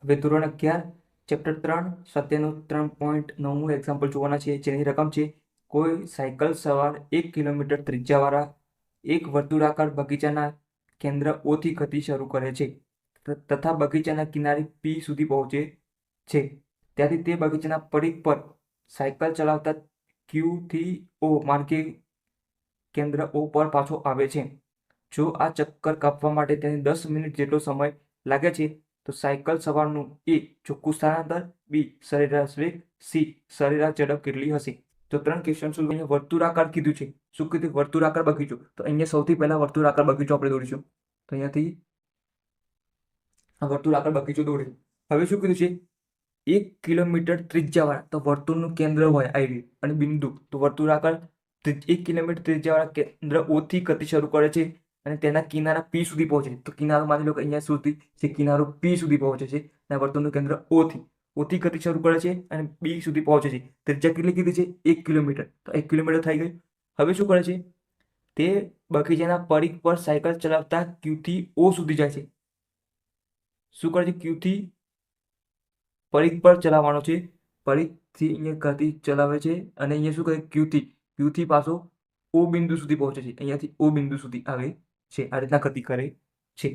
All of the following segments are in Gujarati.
હવે ધોરણ 11 ચેપ્ટર 3 સ્વાધ્યાયનું 3.9 એક્ઝામ્પલ જોવાના છે, જેની રકમ છે કોઈ સાયકલ સવાર 1 કિલોમીટર ત્રિજ્યાવાળા એક વર્તુળાકાર બગીચાના કેન્દ્ર O થી ગતિ શરૂ કરે છે તથા બગીચાના કિનારે P સુધી પહોંચે છે. ત્યાંથી તે બગીચાના પરિઘ પર સાયકલ ચલાવતા Q થી O માર્ગે કેન્દ્ર O પર પાછો આવે છે. જો આ ચક્કર કાપવા માટે તેને 10 મિનિટ જેટલો સમય લાગે છે તો સાયકલ સવારનું A ચોખ્ખું સ્થાનાંતર, B સરેરાશ વેગ, C સરેરાશ ઝડપ કેટલી હશે? તો 3 ક્વેશ્ચન સોલ્વ. અહીંયા વર્તુળાકાર કીધું છે. શું કીધું? વર્તુળાકાર બગીચો. તો અહીંયા સૌથી પહેલા વર્તુળાકાર બગીચો આપણે દોરીશું. તો અહીંયાથી આ વર્તુળાકાર બગીચો દોરીશું. હવે શું કીધું છે? 1 કિલોમીટર ત્રિજ્યાવાળા, તો વર્તુળનું કેન્દ્ર હોય આવી અને બિંદુ, તો વર્તુળાકાર 1 કિલોમીટર ત્રિજ્યાવાળા કેન્દ્ર O થી ગતિ શરૂ કરે છે અને તેના કિનારા P સુધી પહોંચે છે. તો કિનારો માની લો કે અહીંયા સુધી છે, કિનારો P સુધી પહોંચે છે અને વર્તુળનું કેન્દ્ર O થી ગતિ શરૂ કરે છે અને B સુધી પહોંચે છે. ત્રિજ્યા કેટલી કીધી છે? 1 કિલોમીટર. તો 1 કિલોમીટર થઈ ગયું. હવે શું કરે છે? તે બગીચાના પરિઘ પર સાયકલ ચલાવતા Q થી O સુધી જાય છે. શું કરે છે? Q થી પરિઘ પર ચલાવવાનો છે. પરિઘથી અહીંયા ગતિ ચલાવે છે અને અહીંયા શું કરે? Q થી પાછો O બિંદુ સુધી પહોંચે છે. અહીંયાથી O બિંદુ સુધી આવે છે. આ રીતના ગતિ કરે છે.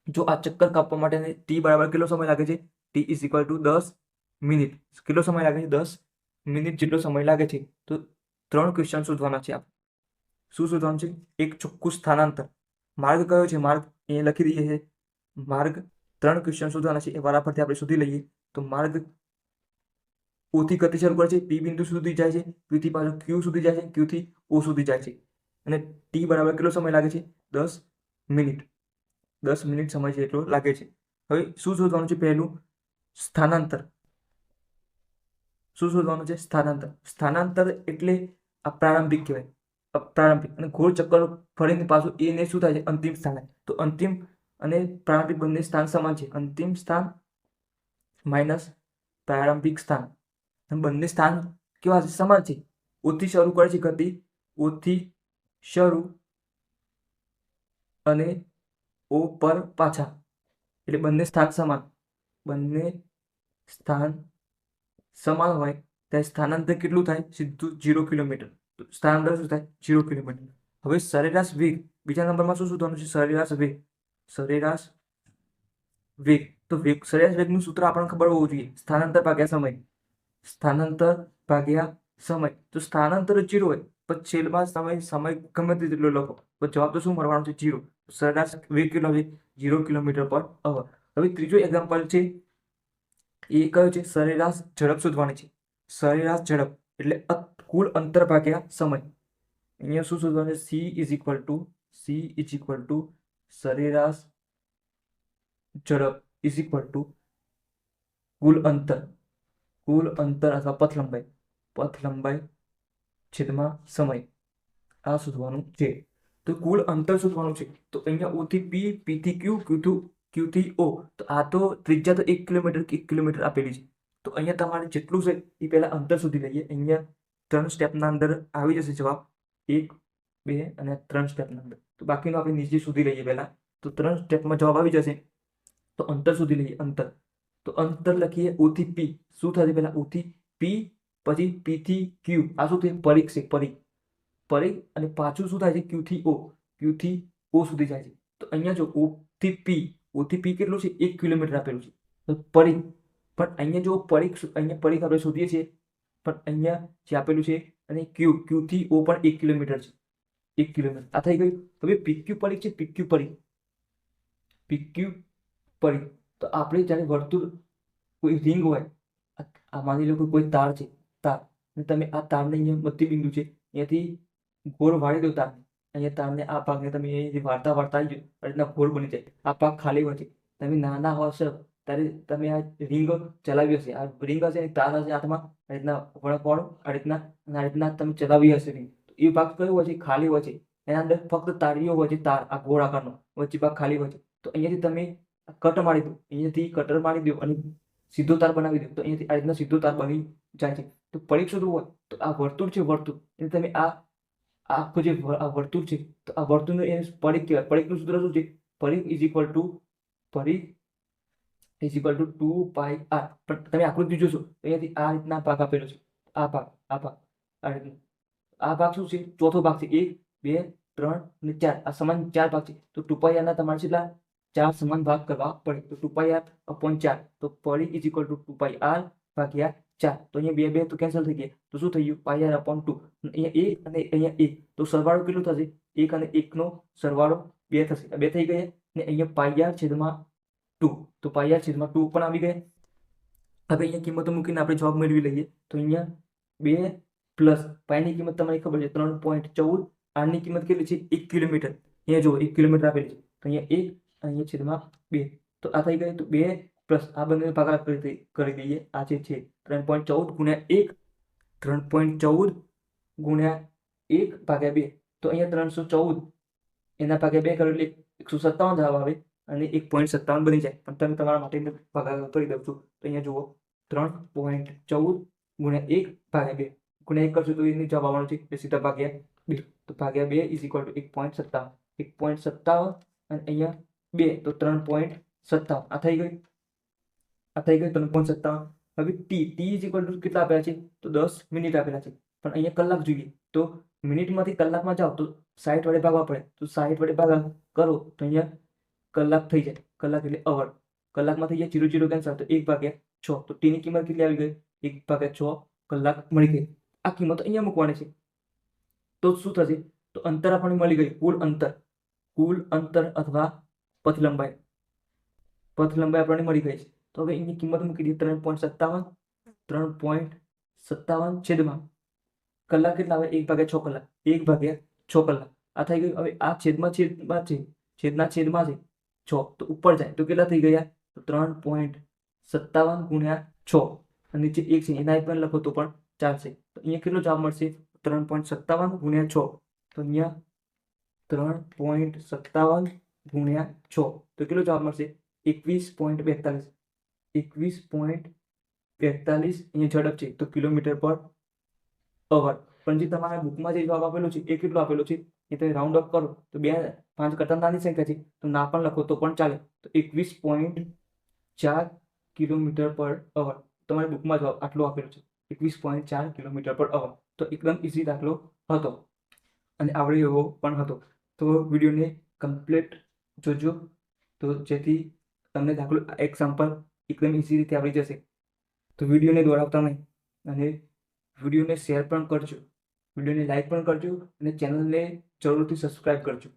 જો આ ચક્કર કાપવા માટે T બરાબર કેટલો સમય લાગે છે? T is equal to 10 minute. કેટલો સમય લાગે છે? 10 મિનિટ જેટલો સમય લાગે છે. તો 3 ક્વેશ્ચન શોધવાના છે. શું શોધવાનું છે? એક ચોખ્ખું સ્થાનાંતર. માર્ગ કયો છે? માર્ગ અહીંયા લખી દઈએ છે. માર્ગ 3 ક્વેશ્ચન શોધવાના છે, એ વારાફરતી આપણે શોધી લઈએ. તો માર્ગ O થી ગતિ શરૂ કરે છે, P બિંદુ સુધી જાય છે, P થી પાછો Q સુધી જાય છે, Q થી O સુધી જાય છે અને T બરાબર કેટલો સમય લાગે છે? 10 મિનિટ. 10 મિનિટ સમય છે એટલો લાગે છે. હવે શું શોધવાનું છે? પહેલું સ્થાનાંતર. શું શોધવાનું છે? સ્થાનાંતર. સ્થાનાંતર એટલે આ પ્રારંભિક કહેવાય. પ્રારંભિક અને ગોળ ચક્કર ફરીને પાછું એ ને શું થાય છે? અંતિમ સ્થાન થાય. તો અંતિમ અને પ્રારંભિક બંને સ્થાન સમાન છે. અંતિમ સ્થાન માઇનસ પ્રારંભિક સ્થાન, બંને સ્થાન કેવા છે? સમાન છે. O થી શરૂ કરે છે ગતિ, O થી શરૂ અને O પર પાછા, એટલે બંને સ્થાન સમાન. બંને સ્થાન સમાન હોય ત્યારે સ્થાનાંતર કેટલું થાય? સીધું 0 કિલોમીટર. તો સ્થાનાંતર શું થાય? 0 કિલોમીટર. હવે સરેરાશ વેગ. બીજા નંબરમાં શું શોધવાનું છે? સરેરાશ વેગ. સરેરાશ વેગ. તો સરેરાશ વેગનું સૂત્ર આપણને ખબર હોવું જોઈએ. સ્થાનાંતર ભાગ્યા સમય. સ્થાનાંતર ભાગ્યા સમય. તો સ્થાનાંતર 0 હોય પણ છેલ્લામાં સમય ગમે તેટલો લખો તો જવાબ તો શું મળવાનો છે? 0. સરેરાશ વેગ કેટલો છે? 0 કિલોમીટર પર અવર. હવે ત્રીજો એક્ઝામ્પલ છે, એ કયો છે? સરેરાશ ઝડપ શોધવાની છે. સરેરાશ ઝડપ એટલે કુલ અંતર ભાગ્યા સમય. અહીંયા શું શોધવાનું છે? C ઇઝ ઇક્વલ ટુ સરેરાશ ઝડપ ઇઝ ઇક્વલ ટુ કુલ અંતર અથવા પથ લંબાઈ છેદમાં સમય. આ શોધવાનું છે. તો કુલ અંતર શોધવાનું છે. તો અહીંયા O થી P, P થી Q થી O. તો આ તો ત્રિજ્યા તો 1 કિલોમીટર આપેલી છે. તો અહીંયા તમારે જેટલું છે એ પહેલા અંતર શોધી લઈએ. અહીંયા 3 સ્ટેપના અંદર આવી જશે જવાબ. 1, 2 અને 3 સ્ટેપના અંદર. તો બાકીનું આપણે નીચે શોધી લઈએ પહેલા. તો 3 સ્ટેપમાં જવાબ આવી જશે. તો અંતર શોધી લઈએ. અંતર, તો અંતર લખીએ O થી P. શું થશે? પહેલા O થી P, પછી P થી Q. આ શું થયું? પરિઘ છે. પરિઘ અને પાછું શું થાય છે? Q થી O. Q થી O સુધી જાય છે. તો અહીંયા જો O થી P કેટલું છે? 1 કિલોમીટર આપેલું છે. તો પરિઘ, પણ અહીંયા જો અહીંયા પરિઘ આપણે શોધીએ છીએ, પણ અહીંયા જે આપેલું છે અને Q થી O પણ 1 કિલોમીટર છે. 1 કિલોમીટર આ થઈ ગયું. હવે PQ પરિઘ છે. PQ પરિઘ. તો આપણે જ્યારે વર્તુળ, કોઈ રિંગ હોય, આ માની લો કે કોઈ તાર છે, અને તમે આ તારને અહીંયા મધ્ય બિંદુ છે, અહીંયાથી ગોળ વાળી દો તારને. અહીંયા તારને આ ભાગને તમે અહીંયાથી વાળતા આવી જાય, આ રીતના ગોળ બની જાય. આ ભાગ ખાલી હોય છે. તમે નાના હશો ત્યારે તમે આ રિંગ ચલાવી હશે. આ રિંગ હશે, તાર હશે હાથમાં, આ રીતના વળકવાળો, આ રીતના તમે ચલાવી હશે રિંગ. તો એ ભાગ કયો હોય છે? ખાલી હોય છે. એના અંદર ફક્ત તારીઓ હોય છે. તાર આ ગોળ આકારનો વચ્ચે ભાગ ખાલી હોય છે. તો અહીંયાથી તમે કટ મારી દો, અહીંયાથી કટર મારી દો અને સીધો તાર બનાવી દો. તો અહીંયાથી આ રીતના સીધો તાર બની જાય છે. તો પરિઘ શોધવું હોય તો આ વર્તુળ છે. વર્તુળ એટલે તમે આખું જે આ વર્તુળ છે, તો આ વર્તુળનું એ પરિઘ કહેવાય. પરિઘનું સૂત્ર શું છે? પરિઘ is equal to is equal to 2πr. પણ તમે આકૃતિ જોશો તો અહીંયાથી આ રીતના ભાગ આપેલો છે, આ ભાગ આ રીતનો. આ ભાગ શું છે? ચોથો ભાગ છે. 1 2 3 અને 4 આ સમાન 4 ભાગ છે. તો 2πr ના તમારે કેટલા 4 સમાન ભાગ કરવા પડે. તો 2πr upon 4 તો ફરી ઇઝ ઇક્વલ ટુ 2πr ભાગ્યા 4. તો અહીંયા 2 2 તો કેન્સલ થઈ ગયા. તો શું થઈ ગયું? πr upon 2. અહીંયા 1 અને અહીંયા 1 તો સરવાળો કેટલો થશે? 1 અને 1 નો સરવાળો 2 થશે. આ 2 થઈ ગયા. ને અહીંયા πr છેદમાં 2 તો πr છેદમાં 2 પણ આવી ગયા. હવે અહીંયા કિંમતો મૂકીને આપણે જવાબ મેળવી લઈએ. તો અહીંયા 2 પ્લસ પાઈની કિંમત તમારી ખબર છે 3.14. આરની કિંમત કેટલી છે? 1 કિલોમીટર. અહીંયા જુઓ 1 કિલોમીટર આપેલી છે. તો અહીંયા 1 અહીંયા છેદમાં 2 તો આ થઈ ગયું. તો 2 પ્લસ આ બંને ભાગાકાર કરી દઈએ. આ જે છે 3.14 ગુણ્યા 1 3.14 ગુણ્યા 1 ભાગ્યા 2 તો અહીંયા 314 એના ભાગ્યા 2 કરો એટલે 157 જવાબ આવે અને 1.57 બની જાય. પણ તમે તમારા માટે ભાગાકાર કરી દઉં છું. તો અહીંયા જુઓ 3.14 ગુણ્યા 1 ભાગ્યા 2 ગુણ્યા 1 કરશો તો એની જવાબ આવવાનો છે એટલે સીધા ભાગ્યા 2. તો ભાગ્યા 2 ઇઝ ઇક્વલ ટુ 1.57 1.57 અને અહીંયા 2 તો 3.57 આ થઈ ગઈ 3.57. હવે ટી ઇઝ ઇક્વલ ટુ કેટલા આપેલા છે? તો 10 મિનિટ આપેલા છે. પણ અહીંયા કલાક જોઈએ તો મિનિટમાંથી કલાકમાં જાઓ તો 60 વડે ભાગવા પડે. તો 60 વડે ભાગા કરો તો અહીંયા કલાક થઈ જાય. કલાક એટલે અવર. કલાકમાં થઈ જાય 0 0 કેન્સલ તો 1 ભાગ્યા 6. તો ટીની કિંમત કેટલી આવી ગઈ? 1 ભાગ્યા 6 કલાક મળી ગઈ. આ કિંમત અહીંયા મૂકવાની છે. તો શું થશે? તો અંતર આપણને મળી ગયું. કુલ અંતર અથવા પથ લંબાઈ આપણને મળી ગઈ છે. તો હવે એની કિંમત મૂકી દઈએ 3.57 છેદમાં કલાક કેટલા આવે? 1 ભાગ્યા 6 કલાક 1 ભાગ્યા 6 કલાક આ થઈ ગયું. હવે આ છેદમાં છે 6 તો ઉપર જાય તો કેટલા થઈ ગયા? તો 3.57 ગુણ્યા 6 અને નીચે 1 છે એના પણ લખો તો પણ ચાલશે. તો અહીંયા કેટલો જવાબ મળશે? 3.57 ગુણ્યા 6 તો અહીંયા 3.57 ગુણ્યા 6 તો કેટલો જવાબ મળશે? 21.42 અહીંયા ઝડપ છે તો કિલોમીટર પર અવર. પણ જે તમારા બુકમાં જે જવાબ આપેલો છે એ કેટલો આપેલો છે એ તમે રાઉન્ડ અપ કરો તો 2 5 કરતા નાની સંખ્યા છે તો ના પણ લખો તો પણ ચાલે. તો 21.4 કિલોમીટર પર અવર તમારી બુકમાં જવાબ આટલો આપેલો છે 21.4 કિલોમીટર પર અવર. તો એકદમ ઇઝી દાખલો હતો અને આવડે એવો પણ હતો. તો વિડીયોને કમ્પ્લીટ જોજો તો જેથી તમને દાખલો એક્ઝામ્પલ એકદમ ઇઝી રીતે આવડી જશે. તો વિડીયોને દોડાવતા નહીં અને વિડીયોને શેર પણ કરજો, વિડીયોને લાઈક પણ કરજો અને ચેનલને જરૂરથી સબસ્ક્રાઈબ કરજો.